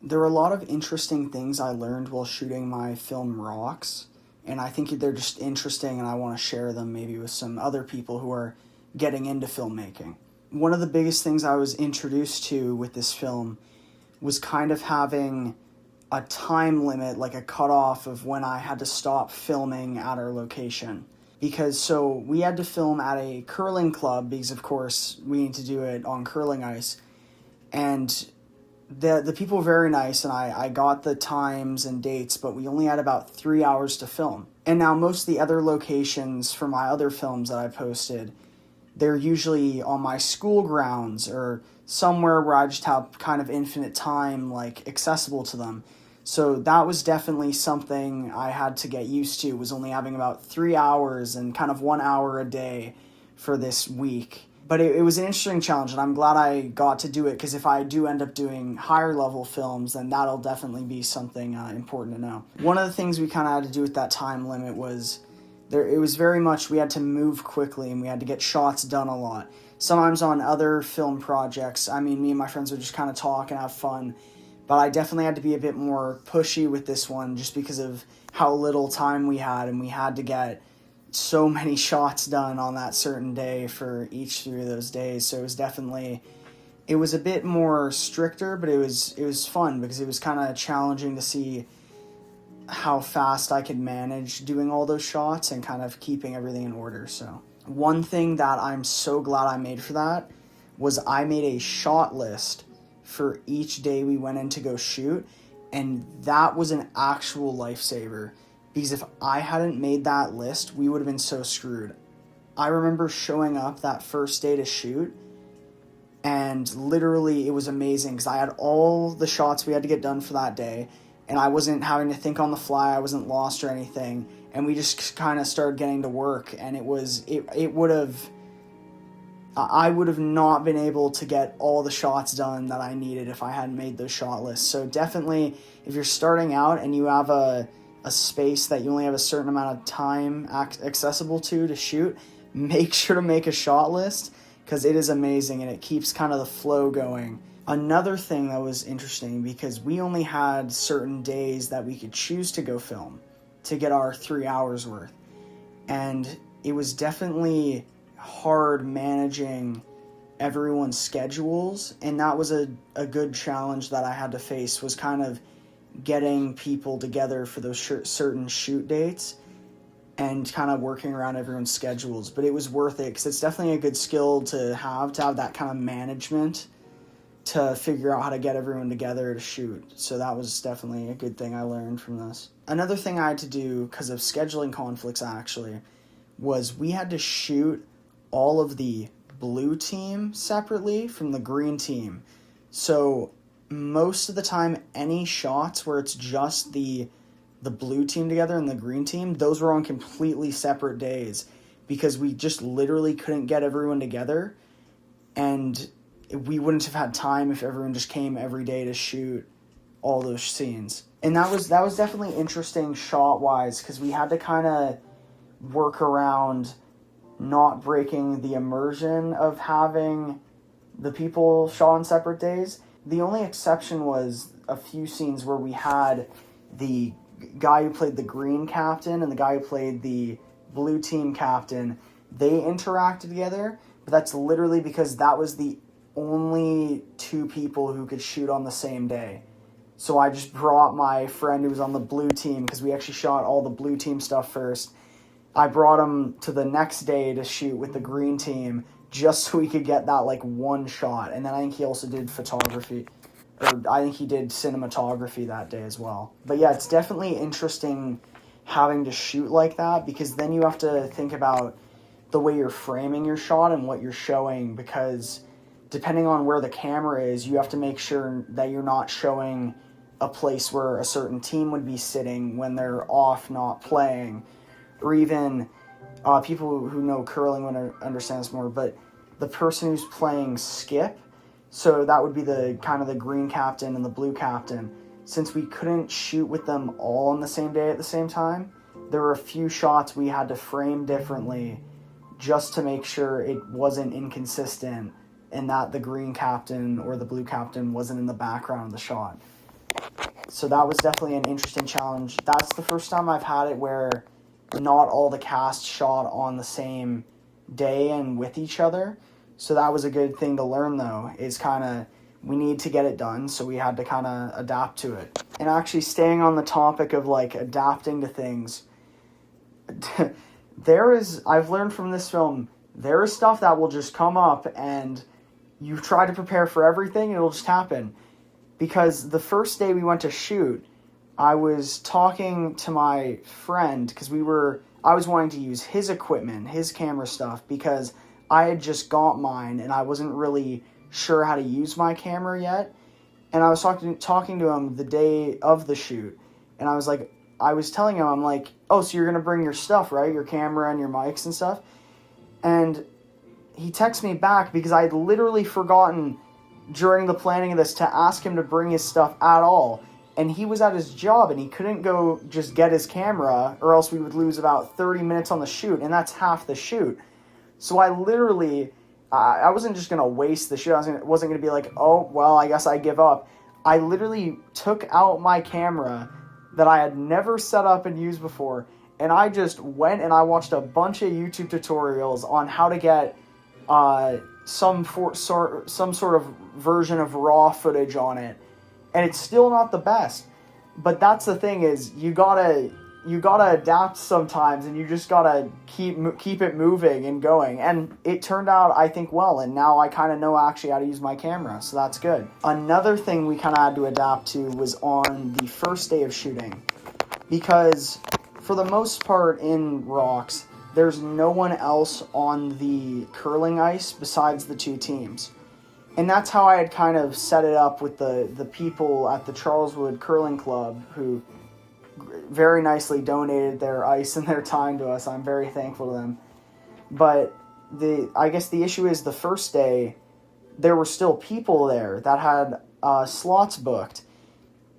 There were a lot of interesting things I learned while shooting my film Rocks, and I think they're just interesting and I want to share them maybe with some other people who are getting into filmmaking. One of the biggest things I was introduced to with this film was kind of having a time limit, like a cutoff of when I had to stop filming at our location. Because so we had to film at a curling club because of course we need to do it on curling ice. And the people were very nice, and I got the times and dates, but we only had about 3 hours to film. And now most of the other locations for my other films that I posted, they're usually on my school grounds or somewhere where I just have kind of infinite time, like, accessible to them. So that was definitely something I had to get used to, was only having about 3 hours and kind of 1 hour a day for this week. But it was an interesting challenge, and I'm glad I got to do it, because if I do end up doing higher level films, then that'll definitely be something important to know. One of the things we kind of had to do with that time limit was, it was very much we had to move quickly, and we had to get shots done a lot. Sometimes on other film projects, I mean, me and my friends would just kind of talk and have fun, but I definitely had to be a bit more pushy with this one just because of how little time we had, and we had to get so many shots done on that certain day for each 3 of those days. So it was a bit more stricter, but it was fun because it was kind of challenging to see how fast I could manage doing all those shots and kind of keeping everything in order. So one thing that I'm so glad I made for that was I made a shot list for each day we went in to go shoot, and that was an actual lifesaver. Because if I hadn't made that list, we would have been so screwed. I remember showing up that first day to shoot, and literally it was amazing because I had all the shots we had to get done for that day, and I wasn't having to think on the fly, I wasn't lost or anything, and we just kind of started getting to work, and I would have not been able to get all the shots done that I needed if I hadn't made those shot lists. So definitely, if you're starting out and you have a space that you only have a certain amount of time accessible to shoot, make sure to make a shot list, because it is amazing and it keeps kind of the flow going. Another thing that was interesting, because we only had certain days that we could choose to go film to get our 3 hours worth, and it was definitely hard managing everyone's schedules, and that was a good challenge that I had to face, was kind of getting people together for those certain shoot dates and kind of working around everyone's schedules. But it was worth it, because it's definitely a good skill to have that kind of management to figure out how to get everyone together to shoot. So that was definitely a good thing I learned from this. Another thing I had to do, because of scheduling conflicts actually, was we had to shoot all of the blue team separately from the green team. So most of the time, any shots where it's just the blue team together and the green team, those were on completely separate days, because we just literally couldn't get everyone together, and we wouldn't have had time if everyone just came every day to shoot all those scenes. And that was definitely interesting shot-wise, because we had to kind of work around not breaking the immersion of having the people shot on separate days. The only exception was a few scenes where we had the guy who played the green captain and the guy who played the blue team captain. They interacted together, but that's literally because that was the only 2 people who could shoot on the same day. So I just brought my friend who was on the blue team, because we actually shot all the blue team stuff first. I brought him to the next day to shoot with the green team, just so we could get that, one shot. And then I think he also did photography, or I think he did cinematography that day as well. But yeah, it's definitely interesting having to shoot like that, because then you have to think about the way you're framing your shot and what you're showing, because depending on where the camera is, you have to make sure that you're not showing a place where a certain team would be sitting when they're off not playing, or even people who know curling would understand this more, but the person who's playing skip, so that would be the kind of the green captain and the blue captain. Since we couldn't shoot with them all on the same day at the same time, there were a few shots we had to frame differently just to make sure it wasn't inconsistent and that the green captain or the blue captain wasn't in the background of the shot. So that was definitely an interesting challenge. That's the first time I've had it where not all the cast shot on the same day and with each other. So that was a good thing to learn, though, is kind of we need to get it done, so we had to kind of adapt to it. And actually staying on the topic of like adapting to things, I've learned from this film, there is stuff that will just come up and you try to prepare for everything and it'll just happen. Because the first day we went to shoot, I was talking to my friend because I was wanting to use his equipment, his camera stuff, because I had just got mine and I wasn't really sure how to use my camera yet. And I was talking to him the day of the shoot, and I was telling him, I'm like, oh, so you're going to bring your stuff, right? Your camera and your mics and stuff? And he texted me back because I had literally forgotten during the planning of this to ask him to bring his stuff at all. And he was at his job and he couldn't go just get his camera or else we would lose about 30 minutes on the shoot, and that's half the shoot. So I literally, I wasn't just going to waste the shoot. I wasn't going to be like, oh, well, I guess I give up. I literally took out my camera that I had never set up and used before, and I just went and I watched a bunch of YouTube tutorials on how to get some sort of version of raw footage on it. And it's still not the best. But that's the thing, is you gotta adapt sometimes, and you just gotta keep it moving and going. And it turned out, I think, well, and now I kind of know actually how to use my camera, so that's good. Another thing we kind of had to adapt to was on the first day of shooting, because for the most part in Rocks, there's no one else on the curling ice besides the two teams. And that's how I had kind of set it up with the people at the Charleswood Curling Club, who very nicely donated their ice and their time to us. I'm very thankful to them. But I guess the issue is the first day, there were still people there that had slots booked.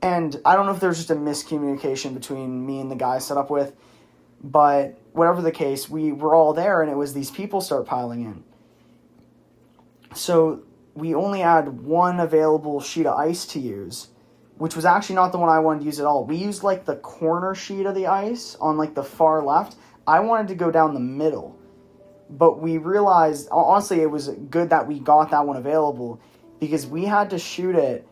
And I don't know if there's just a miscommunication between me and the guy I set up with, but whatever the case, we were all there and it was these people start piling in. So we only had one available sheet of ice to use, which was actually not the one I wanted to use at all. We used like the corner sheet of the ice on like the far left. I wanted to go down the middle, but we realized, honestly, it was good that we got that one available, because we had to shoot it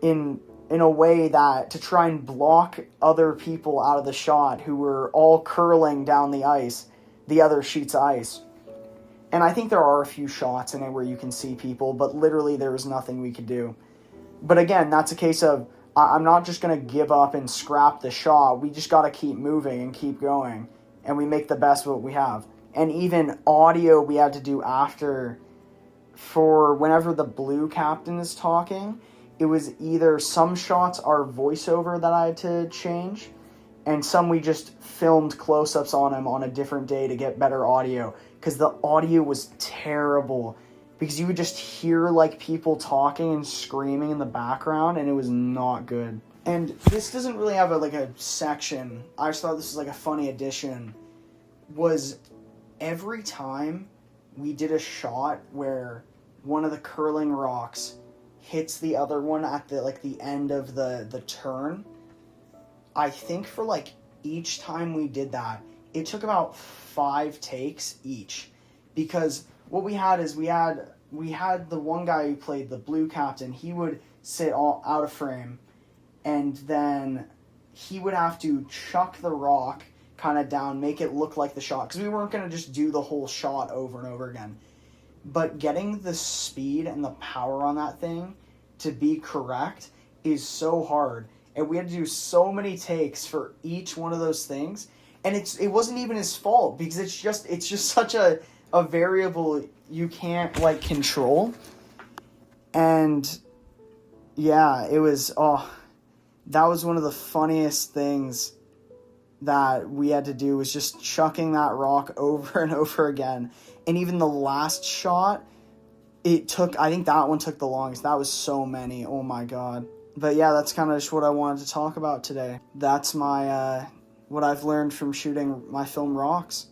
in a way that to try and block other people out of the shot who were all curling down the ice, the other sheets of ice. And I think there are a few shots in it where you can see people, but literally there was nothing we could do. But again, that's a case of, I'm not just going to give up and scrap the shot. We just got to keep moving and keep going. And we make the best of what we have. And even audio we had to do after, for whenever the blue captain is talking, it was either some shots are voiceover that I had to change, and some we just filmed close-ups on him on a different day to get better audio. Because the audio was terrible. Because you would just hear like people talking and screaming in the background, and it was not good. And this doesn't really have a section. I just thought this was like a funny addition. Was every time we did a shot where one of the curling rocks hits the other one at the end of the turn, I think for like each time we did that, it took about 5 takes each. Because what we had is we had the one guy who played the blue captain. He would sit all out of frame, and then he would have to chuck the rock kind of down, make it look like the shot, because we weren't going to just do the whole shot over and over again. But getting the speed and the power on that thing to be correct is so hard, and we had to do so many takes for each one of those things. And it wasn't even his fault, because it's just such a variable you can't control. And yeah, it was that was one of the funniest things that we had to do, was just chucking that rock over and over again. And even the last shot, I think that one took the longest. That was so many. Oh my god. But yeah, that's kind of just what I wanted to talk about today. That's my what I've learned from shooting my film Rocks.